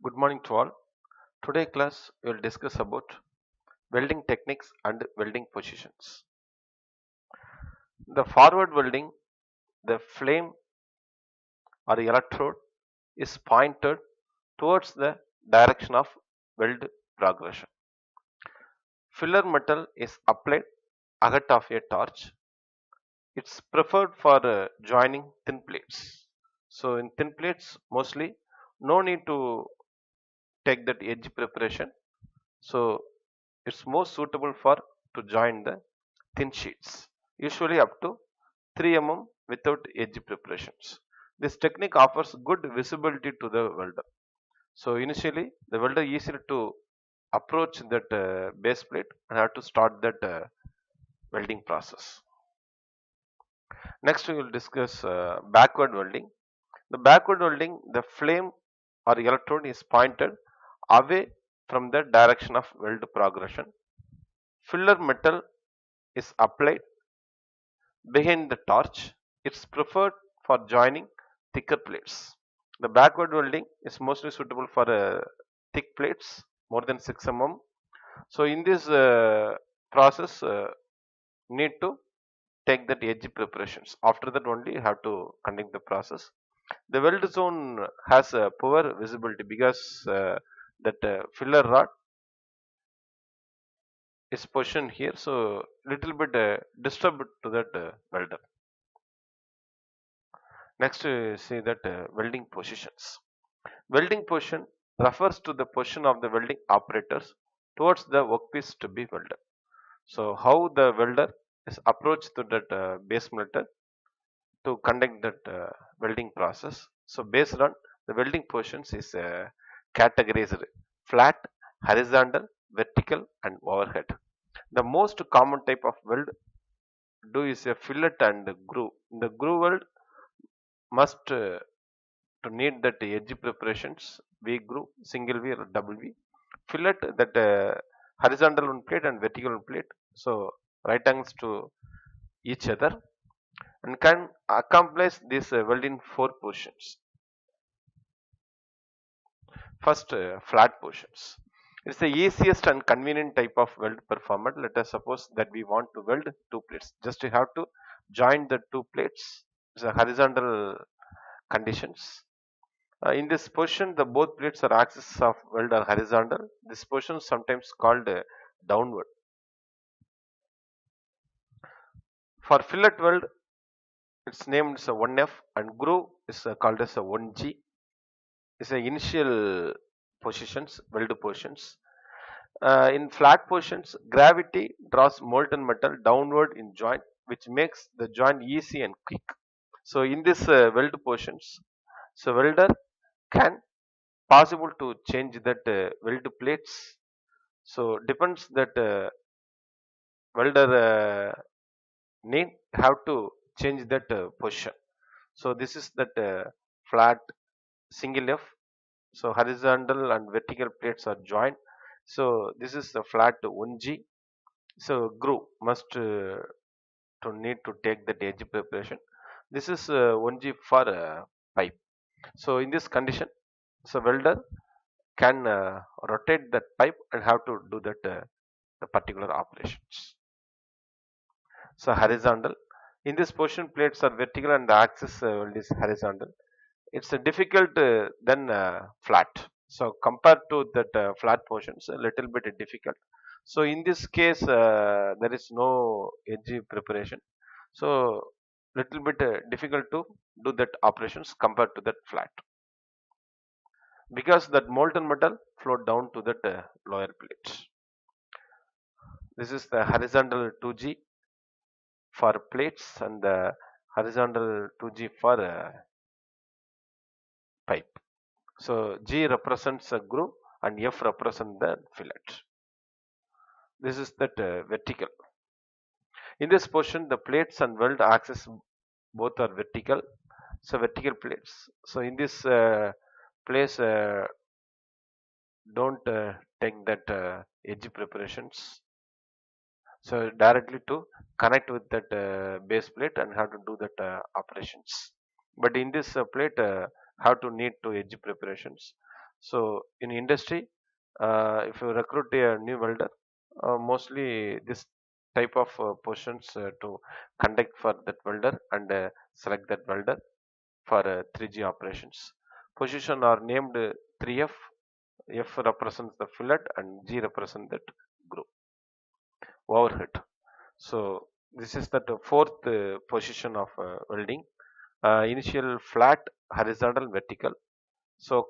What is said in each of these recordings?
Good morning to all. Today class we will discuss about welding techniques and welding positions. The forward welding, the flame or electrode is pointed towards the direction of weld progression. Filler metal is applied ahead of a torch. It's preferred for joining thin plates. So in thin plates mostly no need to take that edge preparation. So it's most suitable for to join the thin sheets, usually up to 3 mm without edge preparations. This technique offers good visibility to the welder. So initially the welder easier to approach that base plate and have to start that welding process. Next we will discuss backward welding. The backward welding, the flame or electrode is pointed away from the direction of weld progression. Filler metal is applied behind the torch. It's preferred for joining thicker plates. The backward welding is mostly suitable for thick plates more than 6 mm. So in this process, need to take that edge preparations. After that only you have to conduct the process. The weld zone has a poor visibility because that filler rod is positioned here, so little bit disturbed to that welder. Next, we see that welding positions. Welding position refers to the position of the welding operators towards the workpiece to be welded. So, how the welder is approached to that base metal to conduct that welding process. So, based on the welding positions is categorized flat, horizontal, vertical, and overhead. The most common type of weld do is a fillet and groove. In the groove weld must to need that edge preparations V groove, single V or double V. Fillet that horizontal one plate and vertical one plate. So right angles to each other and can accomplish this weld in 4 positions. First, flat positions. It's the easiest and convenient type of weld performed. Let us suppose that we want to weld 2 plates. Just you have to join the 2 plates. It's a horizontal conditions. In this position, the both plates are axis of weld are horizontal. This position is sometimes called downward. For fillet weld, it's named as a 1F and groove is called as a 1G. It's a initial positions, weld positions. In flat positions, gravity draws molten metal downward in joint, which makes the joint easy and quick. So in this weld positions, so welder can possible to change that weld plates. So depends that welder need have to change that position. So this is that flat single F. So horizontal and vertical plates are joined. So this is the flat 1G. So groove must to need to take the edge preparation. This is 1G for pipe. So in this condition, so welder can rotate that pipe and have to do that the particular operations. So horizontal. In this position, plates are vertical and the axis is horizontal. It's difficult than flat. So compared to that flat portions, a little bit difficult. So in this case, there is no edge preparation. So little bit difficult to do that operations compared to that flat because that molten metal flow down to that lower plate. This is the horizontal 2G for plates and the horizontal 2G for pipe. So G represents a groove and F represents the fillet. This is that vertical. In this position, the plates and weld axis both are vertical. So vertical plates. So in this place, don't take that edge preparations. So directly to connect with that base plate and have to do that operations. But in this plate, how to need to edge preparations. So in industry, if you recruit a new welder, mostly this type of positions to conduct for that welder and select that welder for 3G operations. Position are named 3F. F represents the fillet and G represents that group overhead. So this is the fourth position of welding. Initial flat, horizontal, vertical. So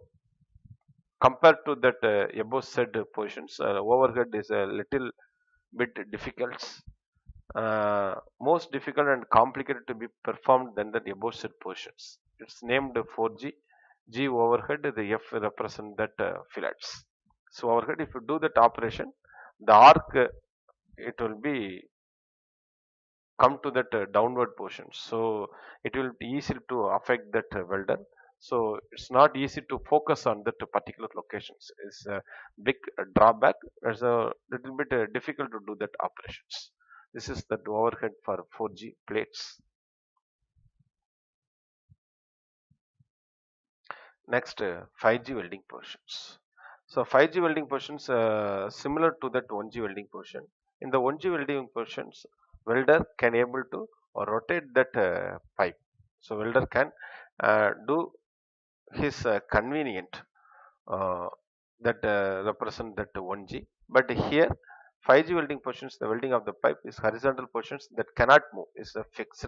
compared to that above said positions, overhead is a little bit difficult, most difficult and complicated to be performed than the above said positions. It's named 4G. G overhead, the F represent that fillets. So overhead, if you do that operation, the arc it will be come to that downward portion, so it will be easy to affect that welder. So it's not easy to focus on that particular locations. It's a big drawback. It's a little bit difficult to do that operations. This is the overhead for 4G plates. Next, 5G welding portions. So 5G welding portions similar to that 1G welding portion. In the 1G welding portions, welder can able to rotate that pipe. So welder can do his convenient uh, that represent that 1G. But here 5G welding portions, the welding of the pipe is horizontal portions that cannot move, is fixed.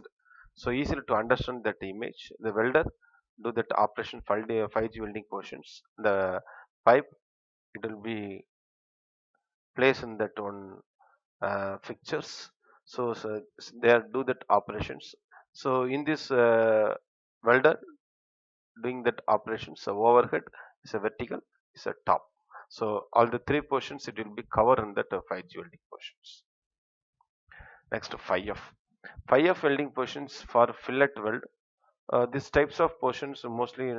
So easy to understand that image. The welder do that operation 5G welding portions. The pipe it will be placed in that one fixtures. So they are do that operations. So in this welder doing that operation, so overhead is a vertical, is a top. So all the three portions it will be covered in that 5G welding portions. Next 5F. 5F welding portions for fillet weld. These types of portions mostly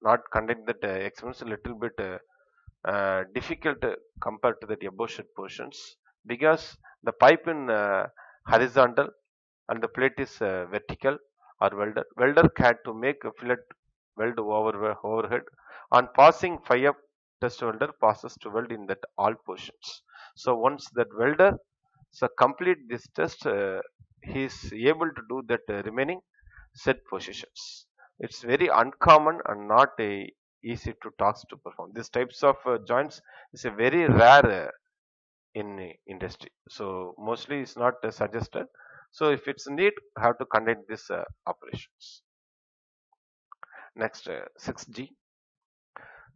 not conduct that expense a little bit difficult compared to the above portions, because the pipe in horizontal and the plate is vertical or welder. Welder can to make a fillet weld overhead. On passing 5F test welder passes to weld in that all portions. So once that welder so complete this test, he is able to do that remaining set positions. It's very uncommon and not easy to task to perform. These types of joints is a very rare in industry. So mostly it's not suggested. So if it's need, have to conduct this operations. Next, 6G.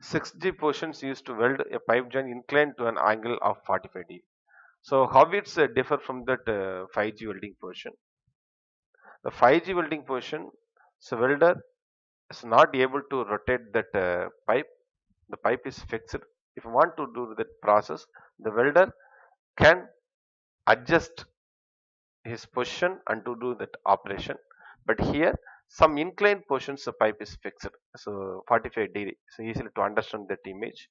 6G portions used to weld a pipe joint inclined to an angle of 45 degrees. So how it's differ from that 5G welding portion? The 5G welding portion, so welder is not able to rotate that pipe. The pipe is fixed. If you want to do that process, the welder can adjust his position and to do that operation. But here some inclined portions the pipe is fixed. So 45 degree. So easily to understand that image.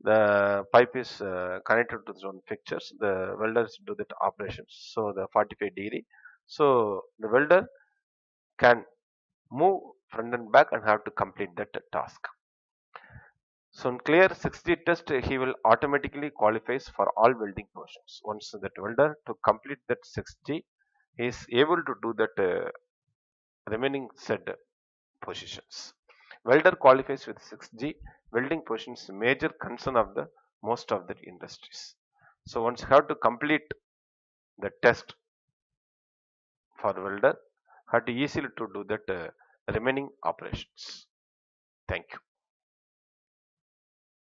The pipe is connected to some fixtures. The welders do that operations. So the 45 degree. So the welder can move front and back and have to complete that task. So in clear 6G test, he will automatically qualifies for all welding portions. Once that welder to complete that 6G, he is able to do that remaining said positions. Welder qualifies with 6G welding positions, major concern of the most of the industries. So once you have to complete the test for welder, have to easily to do that remaining operations. Thank you.